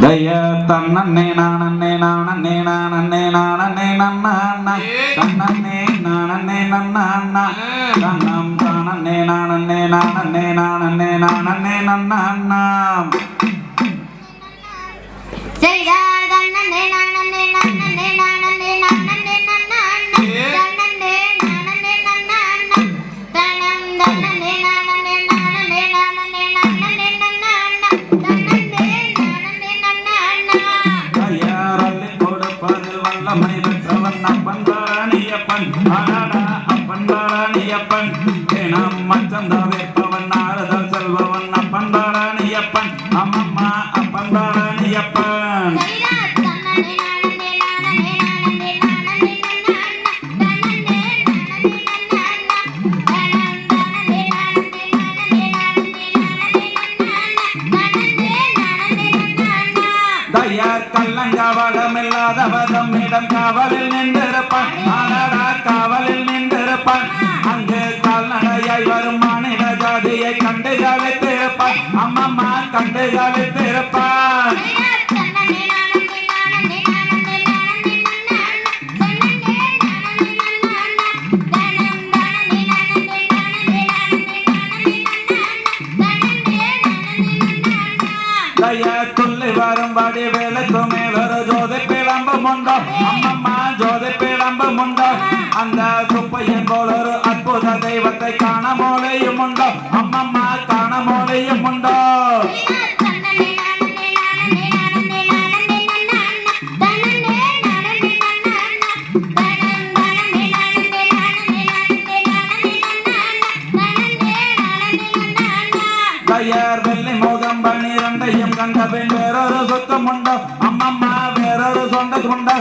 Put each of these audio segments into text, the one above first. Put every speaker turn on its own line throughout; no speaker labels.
దయ తన్నన్నే నానన్నే నానన్నే నానన్నే నానన్నే నన్న అన్న తన్నన్నే నానన్నే నన్న అన్న తన్నం తానన్నే నానన్నే నానన్నే నానన్నే నానన్నే నన్న అన్న
జైదా తన్నన్నే నానన్నే నానన్నే నానన్నే నానన్నే నన్న అన్న తన్నన్నే నానన్నే నన్న అన్న తన్నం తన్నన్నే నానన్నే నానన్నే నానన్నే నానన్నే నన్న అన్న తన్నన్నే నానన్నే నన్న అన్న
தயாரல்லி கொடுப்பதில் வல்லமை பெற்றவன் அப்பன் தாராணியப்பன் ஆடாடா அப்பன் தாராணியப்பன் ஏனம் மச்சம் தவிர்ப்பவன் ஆறுதல் செல்பவன் அப்பன் தாராணியப்பன் அம்மம்மா அப்பன் தாராணியப்பன்
ஜைதா தன்னன்னை நானன்னை நானன்னை நானன்னை நானன்னை நன்ன அண்ணா தன்னன்னை நானன்னை நன்ன அண்ணா தனம் தனன்னை நானன்னை நானன்னை நானன்னை நானன்னை நன்ன அண்ணா தன்னன்னை நானன்னை நன்ன அண்ணா
தயார் கள்ளங்கவடம் இல்லாதவதம் இடம் காவலில் நின்றிருப்பான் ஆடாடா காவலில் நின்றிருப்பான் அங்கு கால்நடையாய் வரும் மாநில ஜாதியை கண்டு கழித்திருப்பான் அம்மம்மா கண்டு கழித்திருப்பான்
ஜைதா தன்னன்னை நானன்னை நானன்னை நானன்னை நானன்னை நன்ன அண்ணா தன்னன்னை நானன்னை நன்ன அண்ணா தனம் தனன்னை நானன்னை நானன்னை நானன்னை நானன்னை நன்ன அண்ணா தன்னன்னை நானன்னை நன்ன அண்ணா
தய துள்ளி வரும்படி வேலைக்கு மேலொரு ஜோதி பிளம்பும் உண்டோ அம்மம்மா ஜோதி பிளம்பும் உண்டோ அந்த சுப்பையன் போல் ஒரு அற்புத தெய்வத்தை காண மொழியும் உண்டோ அம்மம்மா காண மொழியும் உண்டோ
ஜைதா தன்னன்னை நானன்னை நானன்னை நானன்னை நானன்னை நன்ன அண்ணா தன்னன்னை நானன்னை நன்ன அண்ணா தனம் தனன்னை நானன்னை நானன்னை நானன்னை நானன்னை நன்ன அண்ணா தன்னன்னை நானன்னை நன்ன அண்ணா
தயார் வெள்ளி மோகம் பன்னிரண்டையும் கண்ட பின் வேறொரு சுத்தம் உண்டோ அம்மம்மா வேறொரு சொந்த உண்டோ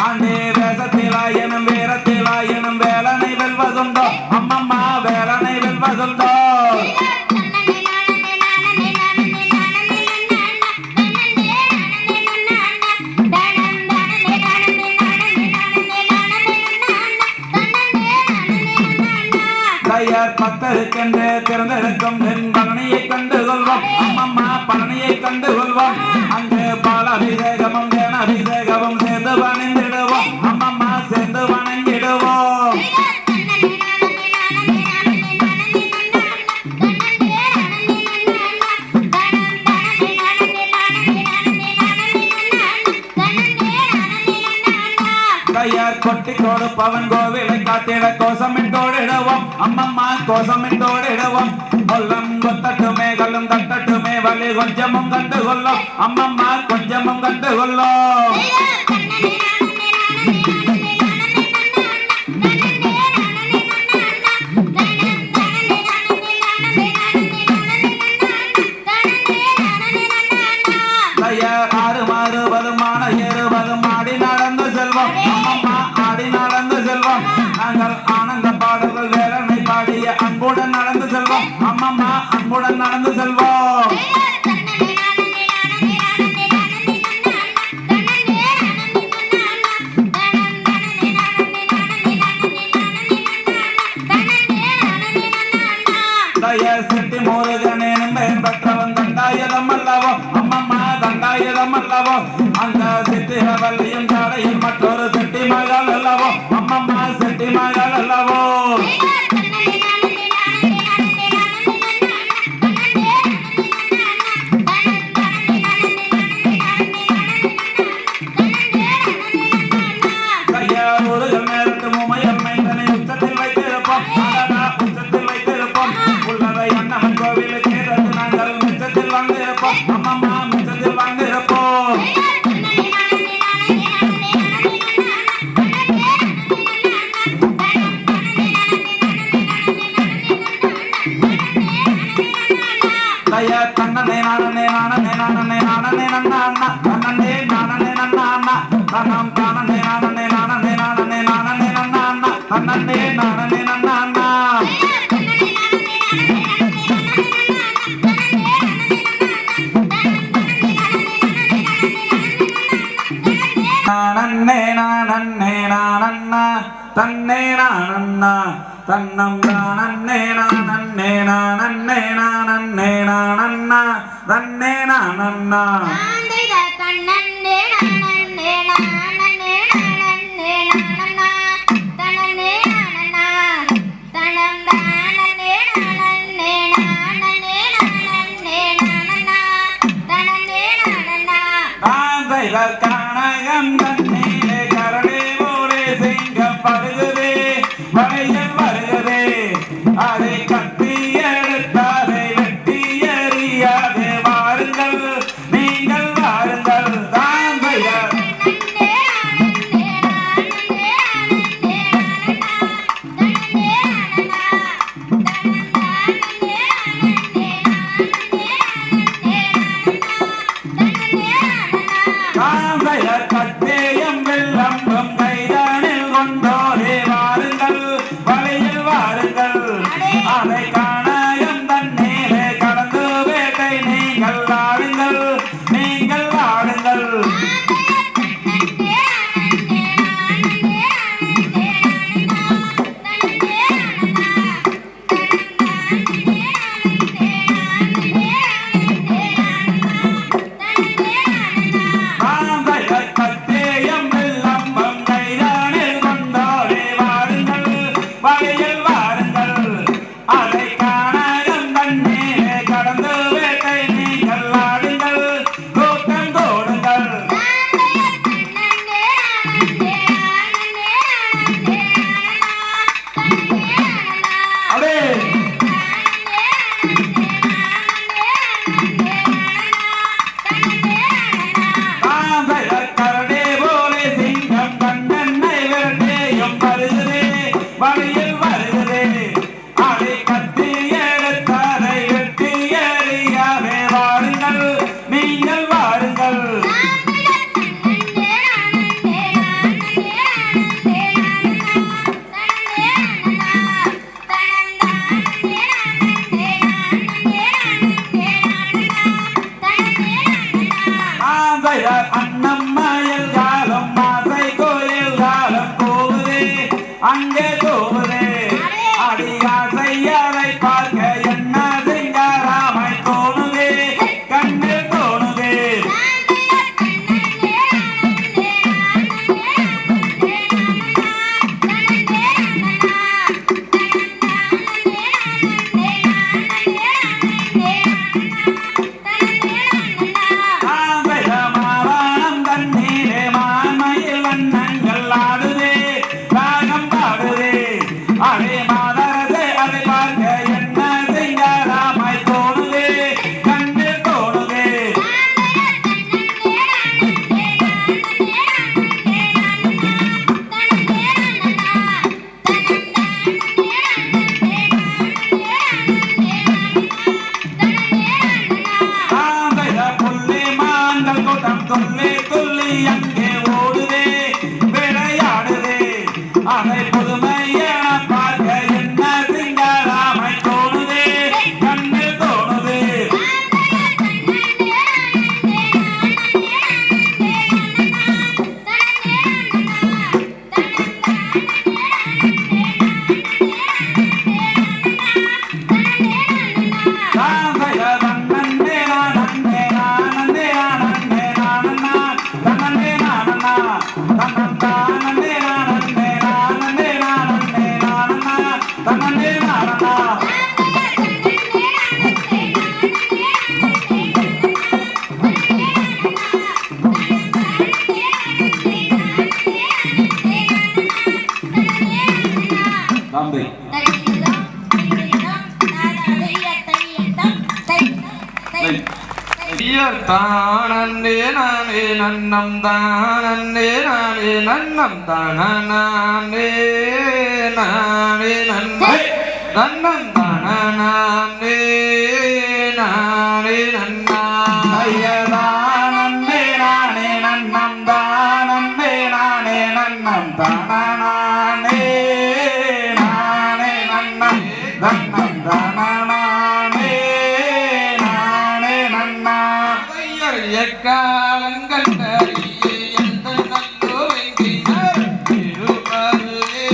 ஆண்டே வேசத்திலாயனும் வீரத்திலாயனும் வேலனை வெல்வதுண்டோ அம்மம்மா வேலனை வெல்வதுண்டோ
ஜைதா தன்னன்னை நானன்னை நானன்னை நானன்னை நானன்னை நன்ன அண்ணா தன்னன்னை நானன்னை நன்ன அண்ணா தனம் தனன்னை நானன்னை நானன்னை நானன்னை நானன்னை நன்ன அண்ணா தன்னன்னை நானன்னை நன்ன அண்ணா
தயார் பக்தருக்கென்று திறந்திருக்கும் தென் பழனியை கண்டு கொள்வோம் அம்மம்மா பழனியை கண்டு கொள்வோம் அங்கு பாலாபிஷேகமும் தேனாபிஷேகமும் சேர்ந்து வணங்கிடுவோம் அம்மம்மா சேர்ந்து வணங்கிடுவோம்
ஜைதா தன்னன்னை நானன்னை நானன்னை நானன்னை நானன்னை நன்ன அண்ணா தன்னன்னை நானன்னை நன்ன அண்ணா தனம் தனன்னை நானன்னை நானன்னை நானன்னை நானன்னை நன்ன அண்ணா தன்னன்னை நானன்னை நன்ன அண்ணா
தயார் கொட்டி கொடுப்பவன் கோவிலை காத்திட கோசமிட்டோடிடுவோம் அம்மம்மா கோசமிட்டோடிடுவோம் கொல்லம் கொத்தட்டுமே கல்லும் தட்டட்டுமே வலி கொஞ்சமும் கண்டு கொள்ளும் அம்மம்மா கொஞ்சமும் கண்டு கொள்ளும்
ஜைதா தன்னன்னை நானன்னை நானன்னை நானன்னை நானன்னை நன்ன அண்ணா தன்னன்னை நானன்னை நன்ன அண்ணா தனம் தனன்னை நானன்னை நானன்னை நானன்னை நானன்னை நன்ன அண்ணா தன்னன்னை நானன்னை நன்ன அண்ணா
தயார் ஆறு மாறுவதும் ஆன ஏறுவதும் ஆடி நடந்து செல்வோம் அம்மம்மா ஆடி நடந்து செல்வோம் நாங்கள் ஆனந்த பாடல்கள் வேலனை பாடிய அன்புடன் நடந்து செல்வோம் அம்மம்மா அன்புடன் நடந்து செல்வோம்
ஜைதா தன்னன்னை நானன்னை நானன்னை நானன்னை நானன்னை நன்ன அண்ணா தன்னன்னை நானன்னை நன்ன அண்ணா தனம் தனன்னை நானன்னை நானன்னை நானன்னை நானன்னை நன்ன அண்ணா தன்னன்னை நானன்னை நன்ன அண்ணா
தயார் செட்டி முருகனேனும் பெயர் பெற்றவன் தண்டாயுதம் அல்லவோ அம்மம்மா தண்டாயுதம் அல்லவோ அந்த சித்திரவல்லியும் சாலையில் மற்றொரு செட்டி மகள் அல்லவோ அம்மம்மா செட்டி மகள் அல்லவோ
ஜைதா தன்னன்னை நானன்னை நானன்னை நானன்னை நானன்னை நன்ன அண்ணா தன்னன்னை நானன்னை நன்ன அண்ணா தனம் தனன்னை நானன்னை நானன்னை நானன்னை நானன்னை நன்ன அண்ணா தன்னன்னை நானன்னை நன்ன அண்ணா
தயார் முருகன் நேரத்து முமையல் மைந்தனை உச்சத்தில் வைத்திருப்போம் அடடா உச்சத்தில் வைத்திருப்போம் உள்ளதை அண்ணவன் கோவிலுக்கு ஏறது நாங்கள் மிச்சத்தில் வந்திருப்போம் அம்மம்மா மிச்சத்தில் வந்திருப்போம்
ஜைதா தன்னன்னை நானன்னை நானன்னை நானன்னை நானன்னை நன்ன அண்ணா தன்னன்னை நானன்னை நன்ன அண்ணா தனம் தனன்னை நானன்னை நானன்னை நானன்னை நானன்னை நன்ன அண்ணா தன்னன்னை நானன்னை நன்ன அண்ணா
தயார் தன்னனே நானனே நானனே நானனே நானனே நன்ன அண்ணா தன்னனே நானனே நன்ன அண்ணா தன்னம் தானனே நானனே நானனே நானனே நானனே நன்ன அண்ணா தன்னனே நானனே நன்ன அண்ணா
ஜைதா தன்னன்னை நானன்னை நானன்னை நானன்னை நானன்னை நன்ன அண்ணா தன்னன்னை நானன்னை நன்ன அண்ணா தனம் தனன்னை நானன்னை நானன்னை நானன்னை நானன்னை நன்ன அண்ணா தன்னன்னை
நானன்னே நானன்னே நானன்னா தன்னே நானண்ணா தன்னம் தானே நானே நானே நானே நானண்ணா தன்னே நானண்ணா கனகம் தண்ணீரே கரடே போலே சிங்கம் படுகுதே வளையல் வருகுதே அதை கட்டி எடுத்தாரை வெட்டி எறியாதே வாருங்கள் நீங்கள் வாருங்கள் தான் பெயர் கட்டேயம் வெள்ளம்பம் கைதானில் கொண்டோரே வாருங்கள் வழியில் வாருங்கள் அதை காணாயம் தண்ணீரே கலந்து வேட்டை நீங்கள் ஆடுங்கள் நீங்கள் ஆடுங்கள் கட்டேயம் வெள்ளம்பம் கைதானில் கொண்டோரே வாருங்கள் வழியில் வாருங்கள் அதை காணாயம் தண்ணீரே கடந்து வேட்டை நீங்கள் ஆடுங்கள் கூட்டம் போடுங்கள் அடே கரடே போலே சிங்கம் கண்ணெண்ணை விரட்டேயும் வருகிறே வழியில் வருகிறே அதை கட்டி எடுத்தாரை வெட்டி எறியாதே வாருங்கள் நீங்கள் வாருங்கள் அன்னம் மயில் காலம் மாசை கோயில் காலம் போகுதே அங்கே போகுதே அடியாசை அதை பார்க்க என்ன சிங்காராமை தோணுதே கண்ணில் தோணுதே மாவானம் தண்ணீரே மான்மையில் வண்ணங்கள் ஆடுதே ராகம் பாடுதே அதே மாதரசே அதை பார்க்க என்ன சிங்காராமை தோணுதே கண்ணில் தோணுதே புள்ளி மான்கள் கூட்டம் துள்ளி துள்ளி அங்கே ஓடுதே விளையாடுதே அதை புதுமையான பார்க்க என்ன சிங்காராமை தோணுதே கண்ணில் தோணுதே
தானே நானே நன்னம் தானே நானே நன்னம் தானே நானே நன்னம் தானே நானே நன்னா
ஐயதானே நானே நன்னம் தானே நானே நன்னம் தானே நானே நன்னம் நன்னம் தானே நானே நன்னா
எக்காலங்கள் எந்த நல்லோ வெங்கினார் திருமருளே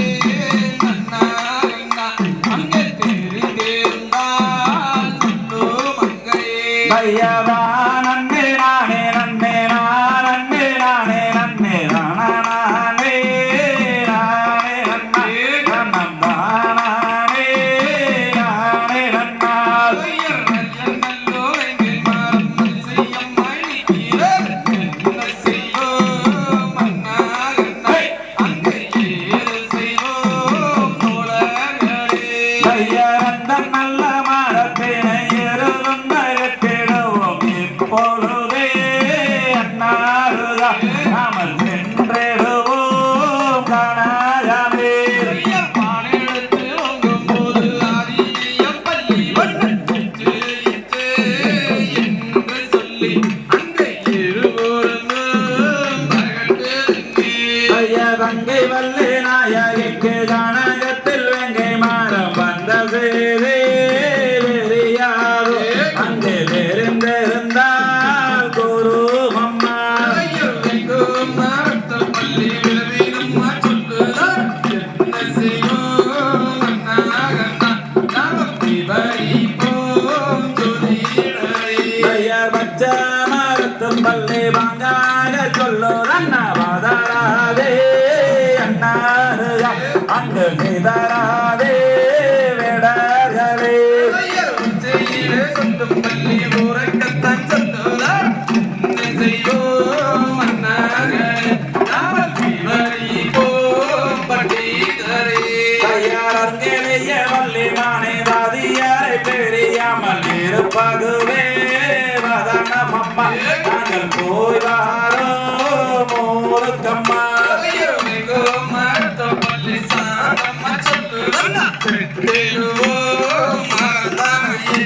பள்ளி அங்கே இருவரும் பகட்டிருந்தே
ஐயா தங்கை வள்ளி நாயகிக்கு கனகத்தில் வெங்கை மாறம் வந்த சேரே வெறியாரோ அங்கே தெரிந்திருந்தால் குரு அம்மா
எங்கும் மரத்த பள்ளி விளவினும் சொல்லுதான் என்ன செய்வோம் அண்ணா நமக்கு வைப்போம் ஜோதிடரே
ஐயா பச்ச மரத்தும் பள்ளி வாங்காக சொல்லு அண்ணா வாதாராதே அண்ணாருயா அங்கு செய்தாராதே வேடர்களே
சொல்லும் பள்ளி ஊரைக்கத்தான் சொல்லுதான் என்ன செய்வோம் அண்ணாகளே நமக்கு வைப்போம் பண்டிதரே
கையாளர்களைய வள்ளி மானை வாதியாரை பெரியாமல் இருப்பதுவே வதனம் அம்மா நாங்கள் போய் வாரோ மூருக்கம்மா
பள்ளி சாரம்மா சொல்லுதான் பெற்றெழுவோம் மறந்தாயே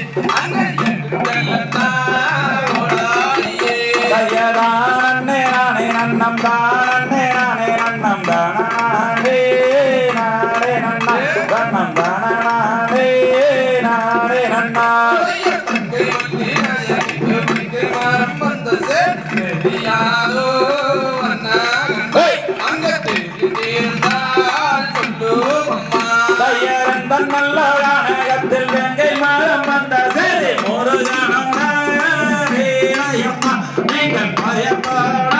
கையதானே நானே நன்னம் தானே நானே நன்னம் தானே நானே நன்னா கண்ணம் தானே நானே நன்னா கையரந்தன் நல்ல கானகத்தில் வெங்கை மரம் வந்த சரி முருகனம்மா நீங்கள் பயப்பட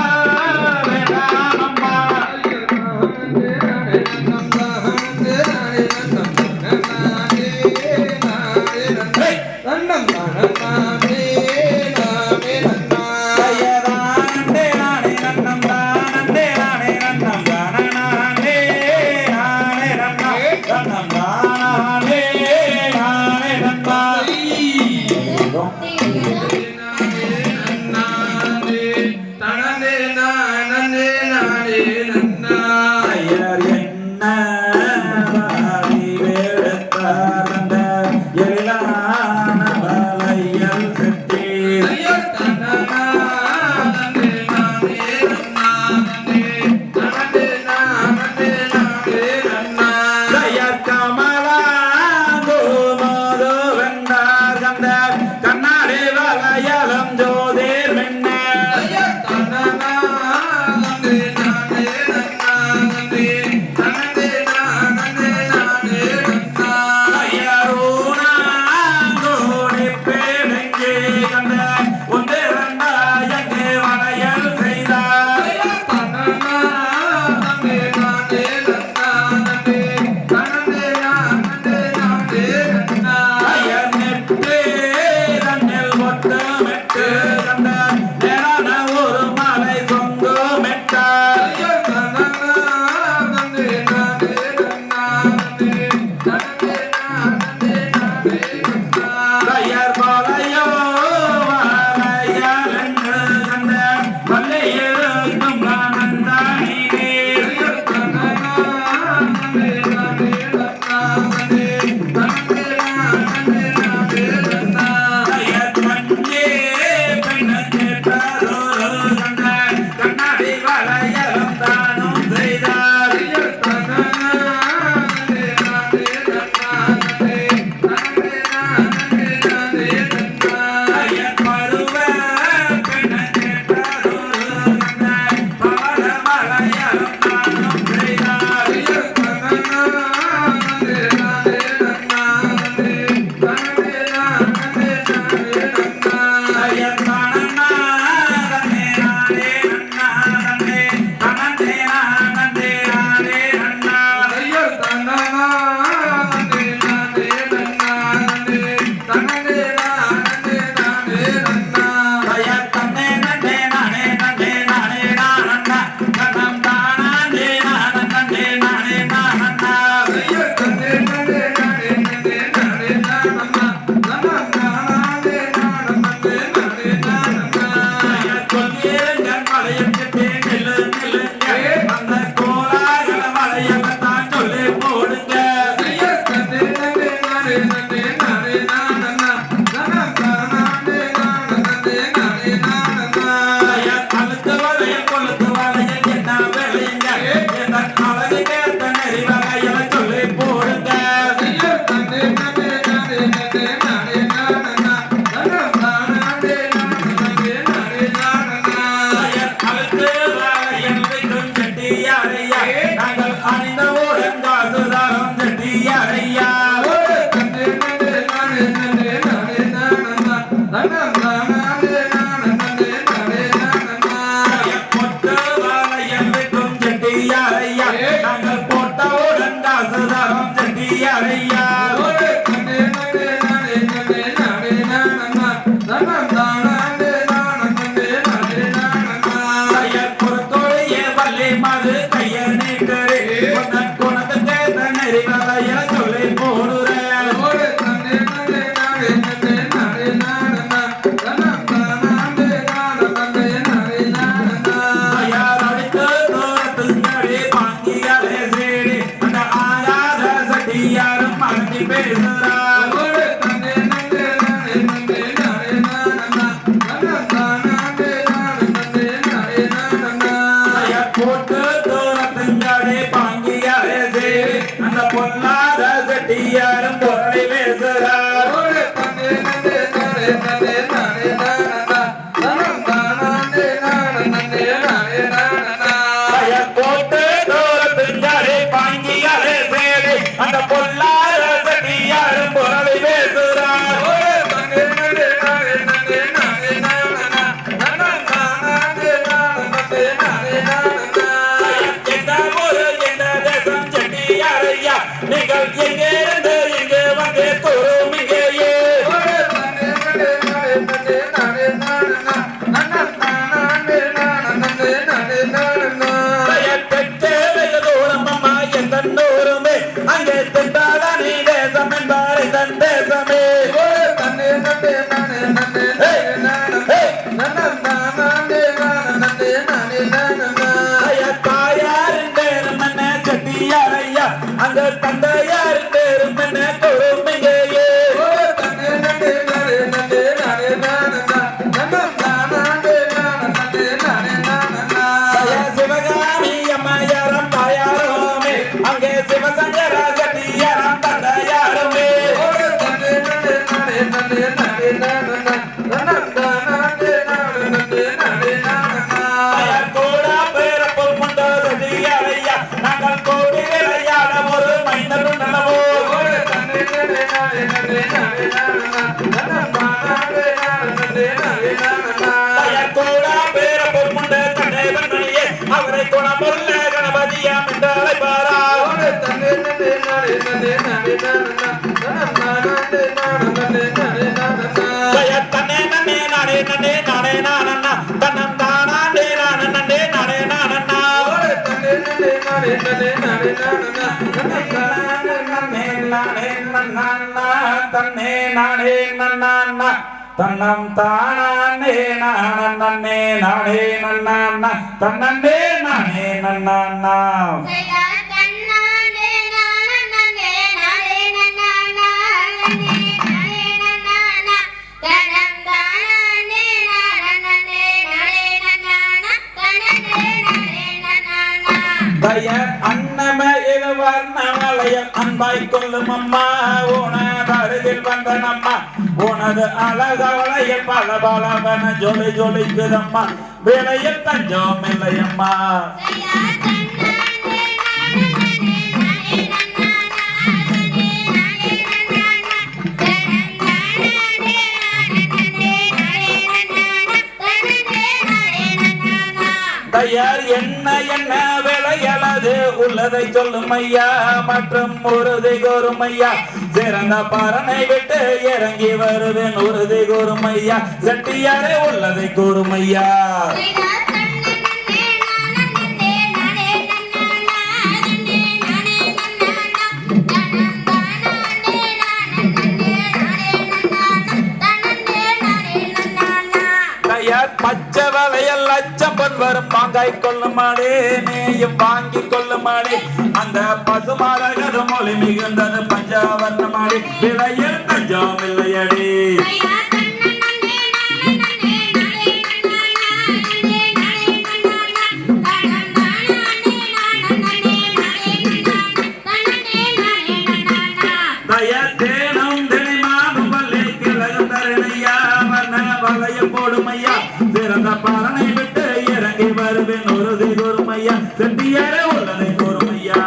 வேண்டாமம்மா கையதானே நானே நன்னம் தானே நானே நன்னம் தானே நானே நன்னா கண்ணம் தானே நானே நன்னா ஐயர் என்ன வாரி வேடத்தார் அந்த எழிலான வளையல் செட்டீர் ஐயர் கமலா கோமோது வெந்தார் கந்த கண்ணாடி வளையலம் ஜோதிர் மின்ன ஐயரோடி பேடங்கே கந்த ஒன்று ரெண்டாயங்கே வளையல் செய்தார் ஐயர் நெட்டு தன்னில் மொட்டு மெட்டு கந்த நேரான ஒரு மலை சொங்கு மெட்டார் ஐயர் போலையோ வளையல் என்று கந்த வள்ளி இருக்கும் காணந்தானி ஐயர் மஞ்சே பெண்ணுக்கு தன்னே நன்னே நானே நன்னே நானே நானண்ணா தன்னம் தானே நானே நன்னே நானே நானண்ணா தன்னே நானே நன்னா தன்னம் தானே நானே நானே நன்னா தன்னே நானே நன்னா அன்னமயில் வர்ணவளையல் அன்பாய் கொள்ளும் அம்மா உனது அருகில் வந்த நம்மா உனது அழகவளையல் பல பலவன ஜொலி ஜொலிக்குதம்மா விலையில் தஞ்சம் இல்லையம்மா தயார் என்ன என்ன விலையலது உள்ளதை சொல்லும் ஐயா மற்றும் உறுதி கூறும் ஐயா சிறந்த பரனை விட்டு இறங்கி வருவேன் உறுதி கூறும் ஐயா செட்டியாரே உள்ளதை கூறும் ஐயா பச்சை வளையல் லட்சம் பொன் வரும் பாங்காய் கொள்ளுமாடே நீயும் வாங்கி கொள்ளுமாடே அந்த பசுமாரகது மொழி மிகுந்தது பஞ்சாவர்ணமாடி விலையில் தஞ்சம் இல்லையடி சிறந்த பரனை விட்டு இறங்கி வருவேன் உறுதி கூறுமையா செட்டியாரே உள்ளதை கூறுமையா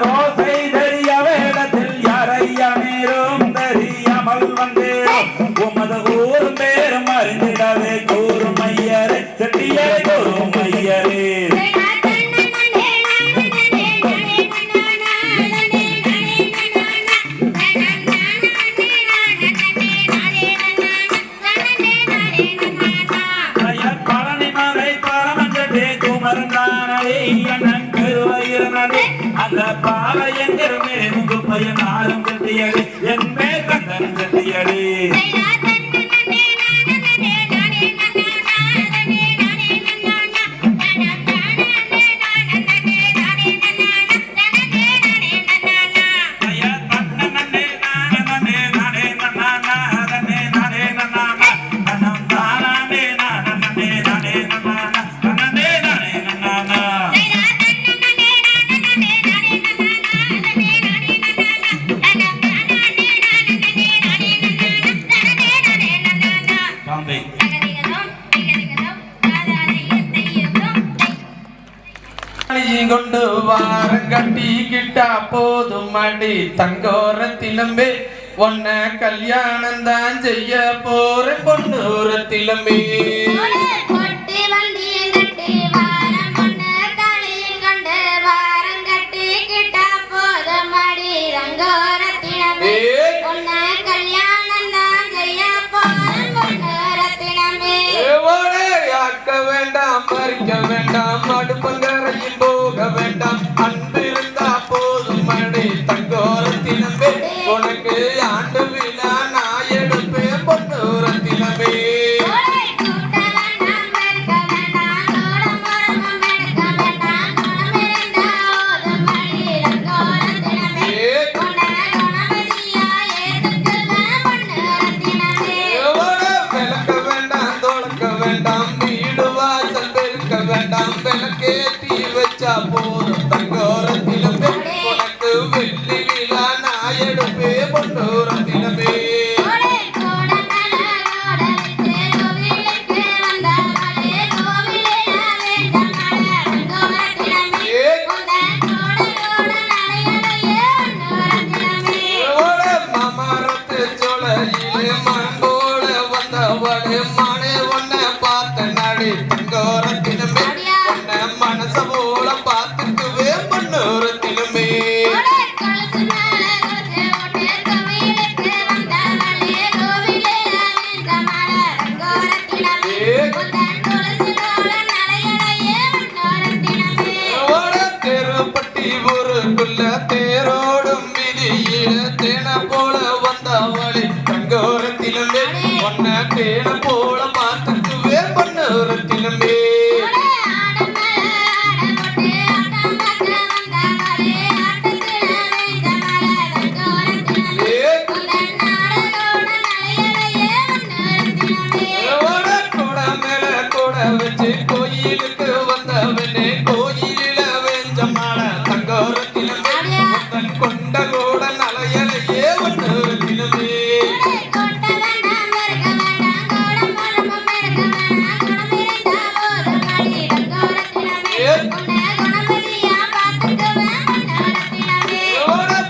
ரோசை தெரிய வேடத்தில் யாரையா நேரும் தெரியாமல் வந்தேரோ உமது ஊர் பேரும் அறிந்திடவே கூறுமையரே செட்டியாரே கூறுமையரே அந்த பாளையங்கர் மேலும் பையன் ஆறும் கட்டியடி என் மேல் கந்தன் கட்டியடி
கொண்டு வாரம் கட்டிக்கிட்டா போதும் அடி தங்கோரத்திலம்பே ஒன்ன கல்யாணம் தான் செய்ய போற பொன்னூரத்திலம்பே வேண்டாம் பறிக்க வேண்டாம் அடுப்பங்கரையில் போக வேண்டாம் அன்பிருந்தா போதும் மடி தங்கோரத்தினமே உனக்கு ஆண்டு விழா நான் எடுப்பேன் பொன்னூரத்தினமே விளக்கேத்தி வச்சா போதும் தங்கோரத்திலமே உனக்கு வெள்ளி விழா நான் எடுப்பே பொன்னூரத்திலமே மாமரத்து சோலையிலே தேன போல பார்த்துக்குவே பொண்ணு ரத்தினமே வச்சு கோயிலுக்கு வந்தவனே கோயிலில வெஞ்ச மாட தங்கோரத்தினமே தன் கொண்ட கூட நலையலையே ஒன்று ரத்தினமே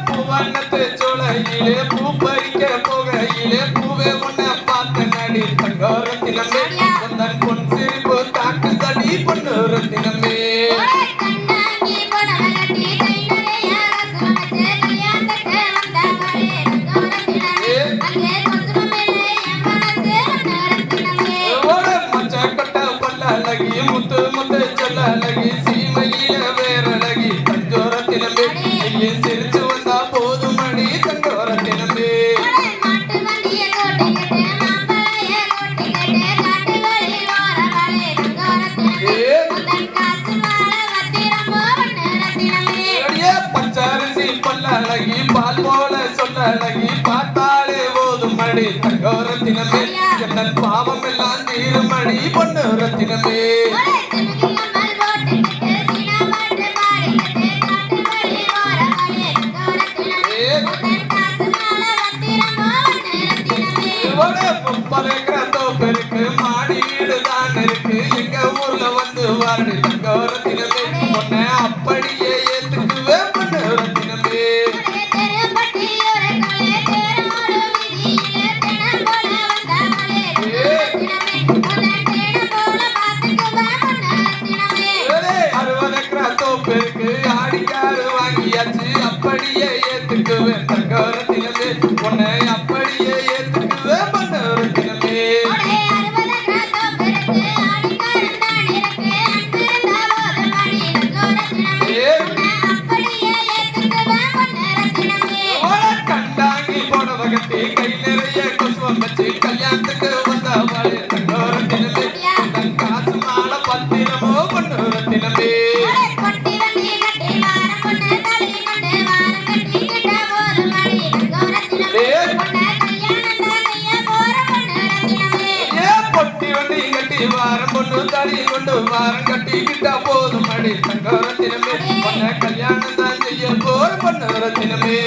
பூவண்ணத்து சோலையிலே பூ பறிக்க போகையிலே பூவே உன்னை பார்த்த நடி தங்கோரத்தினமே தன் பொன் சிரிப்பு தாக்கு தடி பொண்ணு ரத்தினமே அழகி முத்து முத்து சொல்ல அழகி சீமையில வேறழகி தங்கோரத்தினமே ஐயன் சிரிச்சு வந்தா போதும் அடி தங்கோரத்தினமே பச்சரிசி பல்ல அழகி பால் போல சொல்ல அழகி பார்த்தாலே போதும் அடி தங்கோரத்தினமே என்னன் பாவம் எல்லாம் தீருமடி பொண்ணு ரத்தினமே பெருக்கு மாடி வீடு தான் இருக்கு எங்க ஊர்ல வந்து வாடி தங்கோரத்தினமே பொண்ணு அப்படியே ஏத்துக்குவே பொண்ணு ரத்தினமே பெருக்கு ஆடிக்காரு வாங்கியாச்சு அப்படியே ஏத்துக்குவேன் தங்கோரத்தினமே பொண்ணு அப்படியே ஏத்துக்குவேன் பொண்ணு ரத்தினமே கண்டாங்கி போடவ கட்டி கை நிறைய குசுவம் வச்சு கல்யாணத்துக்கு வந்தவாளே தங்கோரத்தினமே தன் காசு மாலை பத்திரமோ பொண்ணு ரத்தினமே பொட்டி வண்டி கட்டி வாரம் பொண்ணு தடி கொண்டு வாரம் கட்டிக்கிட்டா போதும் அடி தங்கோரத்தினமே பொண்ண கல்யாணம் தான் செய்ய போற பொண்ணு ரத்தினமே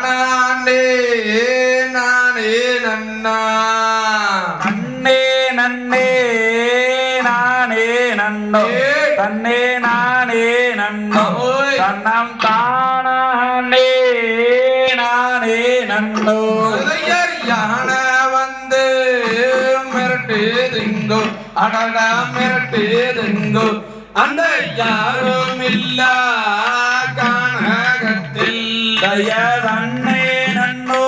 நானே நானே நன்னா
நன்னே நன்னே நானே நன்னோ தன்னே நானே நன்னோ தன்னம் தானே நானே நன்னோ
யானை வந்து மிரட்டுதுங்கோ அடடா மிரட்டுதுங்கோ அந்த யாரும் இல்ல கானகத்தில்
தன்னே நன்னோ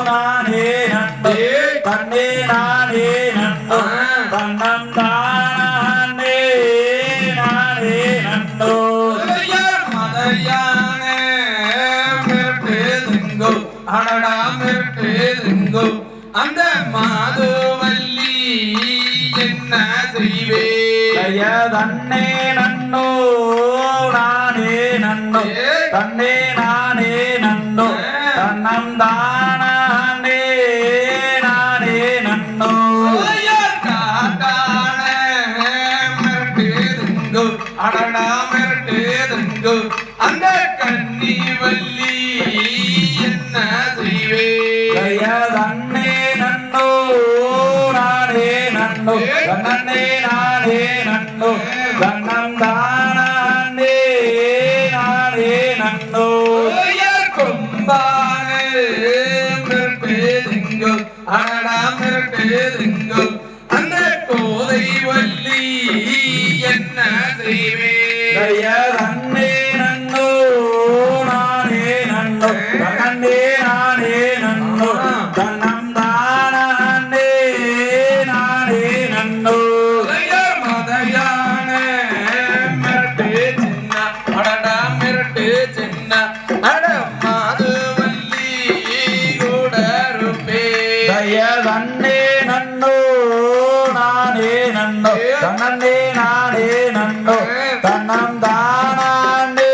நானே நன்னோ தன்னே நானே நன்னோ தன்னம் தானே நானே நன்னோ
மதையான மிரட்டுதுங்கோ அடடா மிரட்டுதுங்கோ அந்த மாதுவல்லி என்ன செய்வே
தன்னே நன்னோ நானே நன்னோ தன்னே நானே நன்னோ தன்னம் தானே நானே நன்னோ
காட்டான மிரட்டுதுங்கோ அடடா மிரட்டுதுங்கோ அந்த கன்னிவல்லி என்ன செய்வே
தன்னே நன்னோ நானே நன்னோ தன்னே நானே நன்னோ தன்னம் தானே நானே நன்னோ
கொம்பானே மிரட்டுதுங்கோ அடடா மிரட்டுதுங்கோ அந்த கோதை வள்ளி என்ன மாதுவல்லி கூட இருப்பே
தய தன்னே நன்னோ நானே நன்னோ தன்னே நானே நன்னோ தன்னம் தானே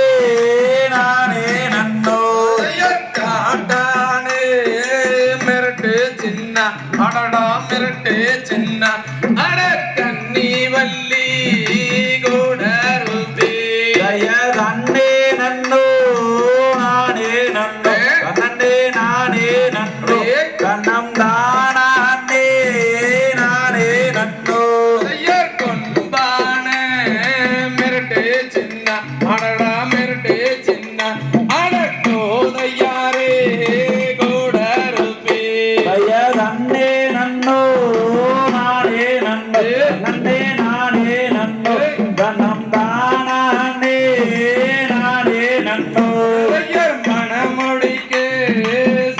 நானே நன்னோ
காட்டானே மிரட்டு சின்ன அடடா மிரட்டு சின்ன அட கன்னி வள்ளி கூட இருப்பே
தய தன்னே நன்னோ நானே நன்னோ தன்னே நானே நன்னோ தன்னம் தானே நானே நன்னோ
கொம்பான மிரட்டு சின்ன அடடா மிரட்டு சின்ன அடட்டோதையாரே கூட இருப்பே
தய தன்னே நன்னோ நானே நன்னோ தன்னே நானே நன்னோ தன்னம் தானே நானே நன்னோ
மணமொழிக்கு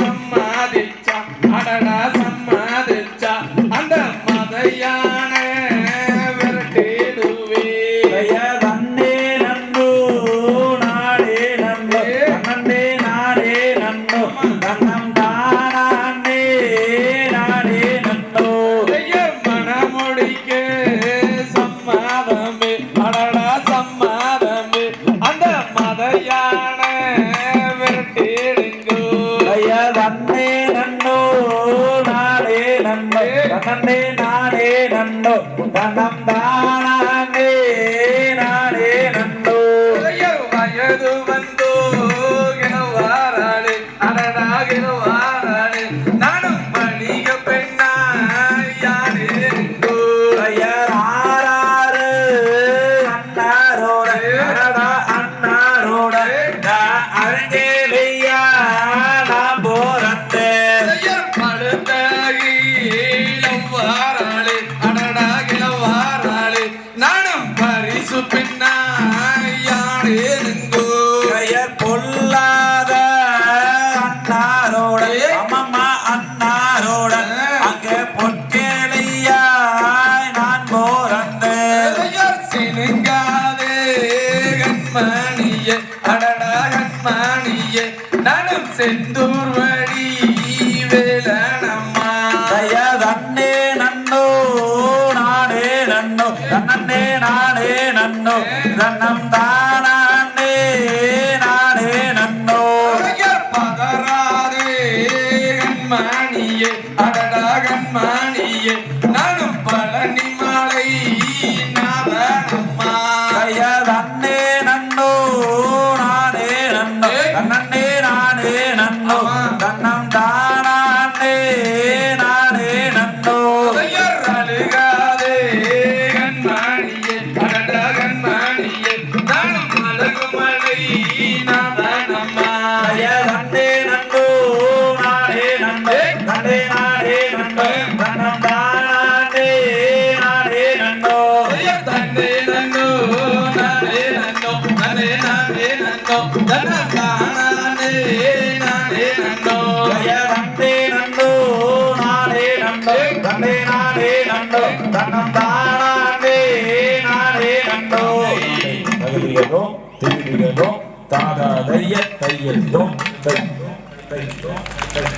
சம்மாதிச்சா அடடா சம்மாதிச்சா அந்த மதையான விரட்டிடுவே
தய தன்னே நன்னோ நானே நன்னோ தன்னே நானே நன்னோ தன்னம் தானே நானே நன்னோ
மணமொழிக்கு சம்மாதமே அடடா சம்மாதமே அந்த மதையான விரட்டிடுங்கோ
தய தன்னே நன்னோ நானே நன்னோ தன்னே நானே நன்னோ தன்னம் தானே நானே நன்னோ
வயது வந்தோ கிழவாராளே அடடா கிழவாராளே நானும் வணிக பெண்ணா யாருங்கோ
தயாராரு அண்ணாரோட அடடா அண்ணாரோட அருங்கேலையா நான் போறத்தே
படுத்த கிழவாராளே அடடா கிழவாராளே நானும் பரிசு பெண்ணா யாருங்கோ
பெயர் பொல்லாத அண்ணாரோட அம்மம்மா அண்ணாரோட அங்கே பொற்கேலையா நான் போறந்தே
சினுங்காதே கண்மணியே அடடா கண்மணியே நானும் செந்தூர் வழி வேலனம்மா
தய தன்னே நன்னோ நானே நன்னோ தன்னே நானே நன்னோ தன்னம் தானே நானே நன்னோ
பதறாதே கண்மணியே அடடா கண்மணியே நானும் பழனி மாலை நாதனம்மா
தய தன்னே நன்னோ நானே நன்னோ தன்னே நானே நன்னோ தன்னம் தானே நானே நன்னோ
அழுகாதே கண்மணியே அடடா கண்மணியே நானும் அழகு மலை நாதனம்மா
தய தன்னே நன்னோ நானே நன்னோ தன்னே நானே நன்னோ தன்னம் தானே நானே நன்னோ
தன்னே நன்னோ நானே நன்னோ நானே நானே நன்னோ தனதானே நானே நன்னோ
தய தன்னே நன்னோ நானே நன்னோ தன்னே நானே நன்னோ தன்னம் தானே நானே நன்னோ தகுதியதோ திருவியதோ தாதா தைய தையதோ தை தை